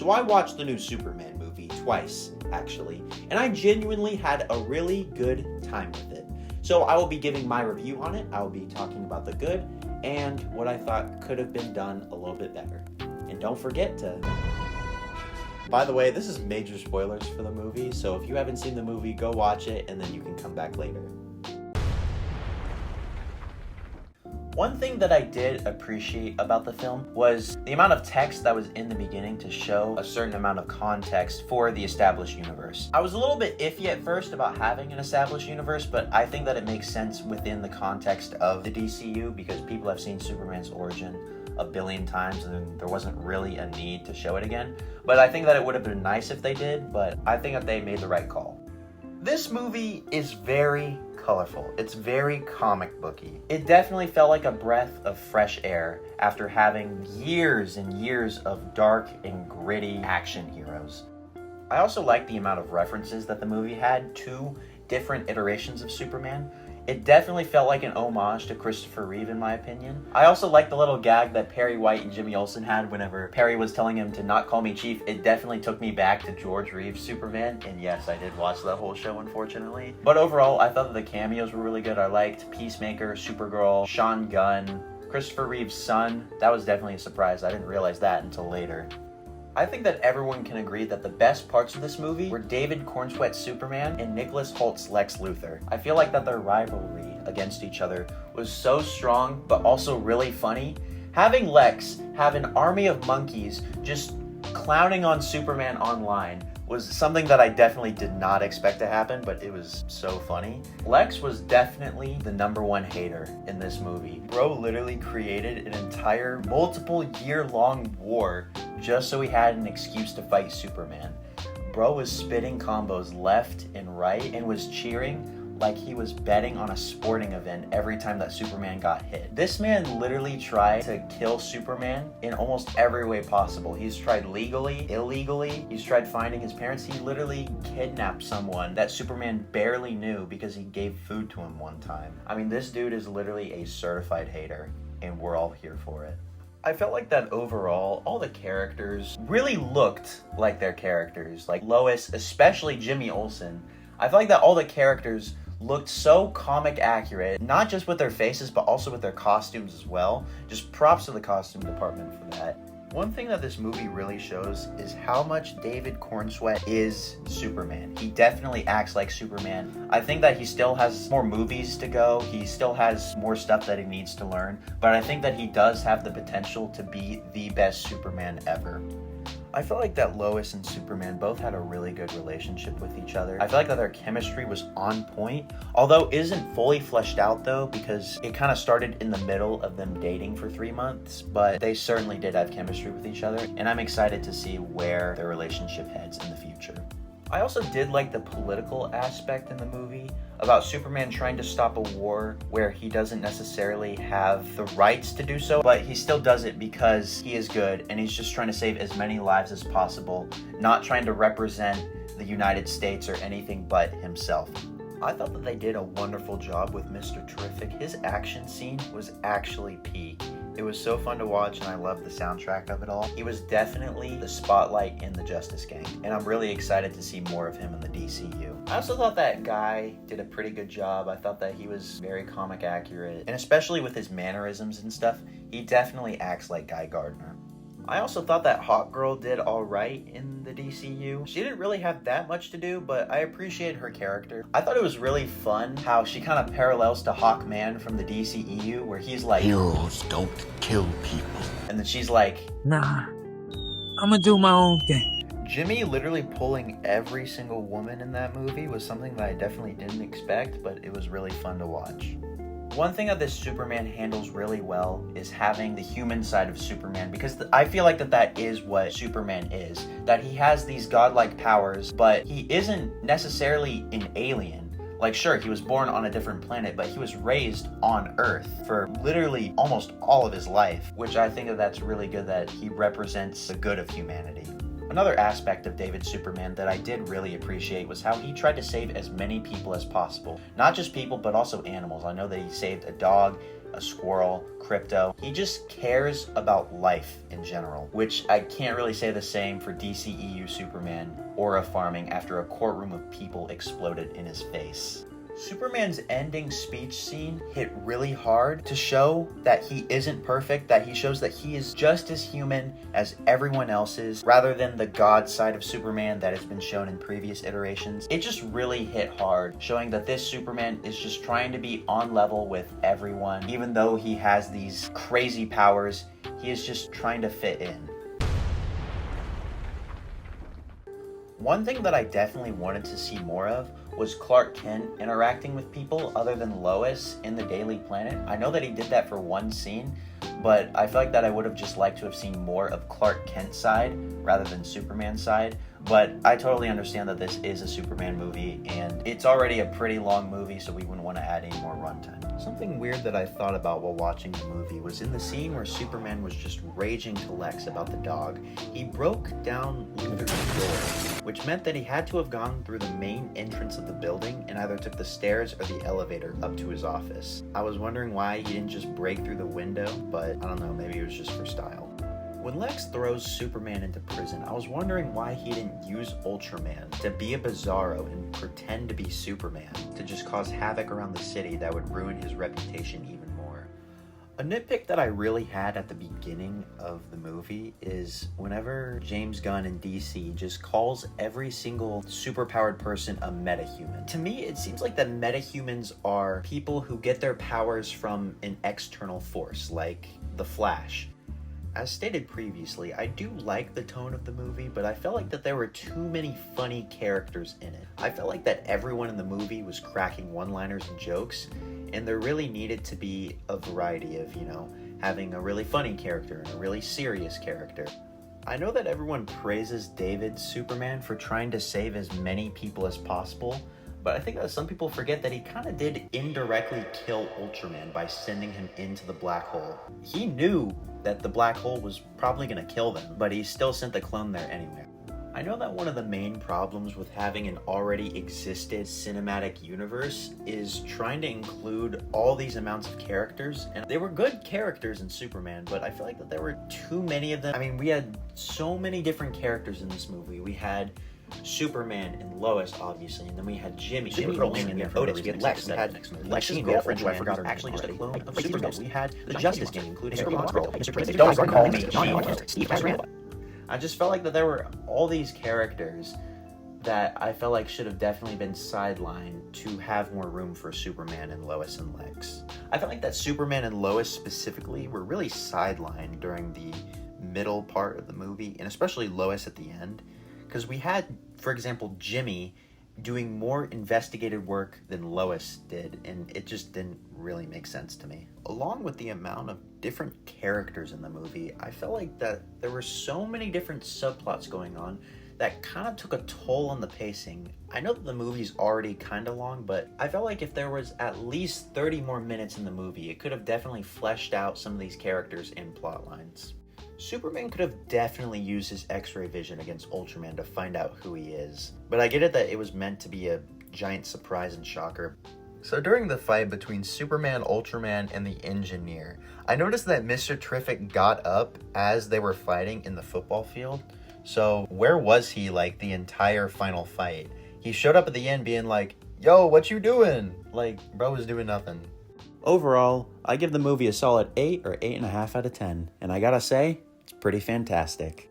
So I watched the new Superman movie twice, actually, and I genuinely had a really good time with it. So I will be giving my review on it. I will be talking about the good and what I thought could have been done a little bit better. And don't forget to... By the way, this is major spoilers for the movie, so if you haven't seen the movie, go watch it and then you can come back later. One thing that I did appreciate about the film was the amount of text that was in the beginning to show a certain amount of context for the established universe. I was a little bit iffy at first about having an established universe, but I think that it makes sense within the context of the DCU because people have seen Superman's origin a billion times and there wasn't really a need to show it again. But I think that it would have been nice if they did, but I think that they made the right call. This movie is very colorful. It's very comic booky. It definitely felt like a breath of fresh air after having years and years of dark and gritty action heroes. I also like the amount of references that the movie had to different iterations of Superman. It definitely felt like an homage to Christopher Reeve, in my opinion. I also like the little gag that Perry White and Jimmy Olsen had whenever Perry was telling him to not call me Chief. It definitely took me back to George Reeves' Superman, and yes, I did watch that whole show, unfortunately. But overall, I thought that the cameos were really good. I liked Peacemaker, Supergirl, Sean Gunn, Christopher Reeve's son. That was definitely a surprise. I didn't realize that until later. I think that everyone can agree that the best parts of this movie were David Cornsweet's Superman and Nicholas Holt's Lex Luthor. I feel like that their rivalry against each other was so strong, but also really funny. Having Lex have an army of monkeys just clowning on Superman online was something that I definitely did not expect to happen, but it was so funny. Lex was definitely the #1 hater in this movie. Bro literally created an entire multiple-year-long war just so he had an excuse to fight Superman. Bro was spitting combos left and right and was cheering like he was betting on a sporting event every time that Superman got hit. This man literally tried to kill Superman in almost every way possible. He's tried legally, illegally, he's tried finding his parents. He literally kidnapped someone that Superman barely knew because he gave food to him one time. I mean, this dude is literally a certified hater, and we're all here for it. I felt like that overall, all the characters really looked like their characters. Like Lois, especially Jimmy Olsen. I felt like that all the characters looked so comic accurate, not just with their faces, but also with their costumes as well. Just props to the costume department for that. One thing that this movie really shows is how much David Cornsweet is Superman. He definitely acts like Superman. I think that he still has more movies to go. He still has more stuff that he needs to learn, but I think that he does have the potential to be the best Superman ever. I feel like that Lois and Superman both had a really good relationship with each other. I feel like that their chemistry was on point, although it isn't fully fleshed out though, because it kind of started in the middle of them dating for 3 months, but they certainly did have chemistry with each other, and I'm excited to see where their relationship heads in the future. I also did like the political aspect in the movie about Superman trying to stop a war where he doesn't necessarily have the rights to do so, but he still does it because he is good and he's just trying to save as many lives as possible, not trying to represent the United States or anything but himself. I thought that they did a wonderful job with Mr. Terrific. His action scene was actually peak. It was so fun to watch and I loved the soundtrack of it all. He was definitely the spotlight in the Justice Gang, and I'm really excited to see more of him in the DCU. I also thought that Guy did a pretty good job. I thought that he was very comic accurate, and especially with his mannerisms and stuff, he definitely acts like Guy Gardner. I also thought that Hawkgirl did alright in the DCU. She didn't really have that much to do, but I appreciated her character. I thought it was really fun how she kind of parallels to Hawkman from the DCEU, where he's like, "Heroes don't kill people." And then she's like, "Nah, I'ma do my own thing." Jimmy literally pulling every single woman in that movie was something that I definitely didn't expect, but it was really fun to watch. One thing that this Superman handles really well is having the human side of Superman, because I feel like that is what Superman is. That he has these godlike powers, but he isn't necessarily an alien. Like, sure, he was born on a different planet, but he was raised on Earth for literally almost all of his life, which I think that's really good that he represents the good of humanity. Another aspect of David's Superman that I did really appreciate was how he tried to save as many people as possible. Not just people, but also animals. I know that he saved a dog, a squirrel, crypto. He just cares about life in general, which I can't really say the same for DCEU Superman or a farming after a courtroom of people exploded in his face. Superman's ending speech scene hit really hard to show that he isn't perfect, that he shows that he is just as human as everyone else is, rather than the God side of Superman that has been shown in previous iterations. It just really hit hard, showing that this Superman is just trying to be on level with everyone. Even though he has these crazy powers, he is just trying to fit in. One thing that I definitely wanted to see more of was Clark Kent interacting with people other than Lois in the Daily Planet. I know that he did that for one scene, but I feel like that I would have just liked to have seen more of Clark Kent's side rather than Superman's side. But I totally understand that this is a Superman movie, and it's already a pretty long movie, so we wouldn't want to add any more runtime. Something weird that I thought about while watching the movie was in the scene where Superman was just raging to Lex about the dog. He broke down Luthor's door, which meant that he had to have gone through the main entrance of the building and either took the stairs or the elevator up to his office. I was wondering why he didn't just break through the window, but I don't know, maybe it was just for style. When Lex throws Superman into prison, I was wondering why he didn't use Ultraman to be a Bizarro and pretend to be Superman, to just cause havoc around the city that would ruin his reputation even more. A nitpick that I really had at the beginning of the movie is whenever James Gunn in DC just calls every single superpowered person a metahuman. To me, it seems like that metahumans are people who get their powers from an external force, like the Flash. As stated previously, I do like the tone of the movie, but I felt like that there were too many funny characters in it. I felt like that everyone in the movie was cracking one-liners and jokes, and there really needed to be a variety of, having a really funny character and a really serious character. I know that everyone praises David's Superman for trying to save as many people as possible, but I think that some people forget that he kind of did indirectly kill Ultraman by sending him into the black hole. He knew that the black hole was probably going to kill them, but he still sent the clone there anyway. I know that one of the main problems with having an already existed cinematic universe is trying to include all these amounts of characters, and they were good characters in Superman, but I feel like that there were too many of them. I mean, we had so many different characters in this movie. We had Superman and Lois, obviously, and then we had Jimmy rolling in there, Otis, we had Lex, we had Lex's girlfriend, who I forgot her actually just a clone of Superman. We had the Justice Gang, including Don't call me Steve. I just felt like that there were all these characters that I felt like should have definitely been sidelined to have more room for Superman and Lois and Lex. I felt like that Superman and Lois specifically were really sidelined during the middle part of the movie, and especially Lois at the end. Because we had, for example, Jimmy doing more investigative work than Lois did, and it just didn't really make sense to me. Along with the amount of different characters in the movie, I felt like that there were so many different subplots going on that kind of took a toll on the pacing. I know that the movie's already kind of long, but I felt like if there was at least 30 more minutes in the movie, it could have definitely fleshed out some of these characters and plot lines. Superman could have definitely used his X-ray vision against Ultraman to find out who he is, but I get it that it was meant to be a giant surprise and shocker. So during the fight between Superman, Ultraman, and the Engineer, I noticed that Mr. Terrific got up as they were fighting in the football field. So where was he like the entire final fight? He showed up at the end being like, "Yo, what you doing?" Like, bro was doing nothing. Overall, I give the movie a solid 8 or 8.5 out of 10, and I gotta say, it's pretty fantastic.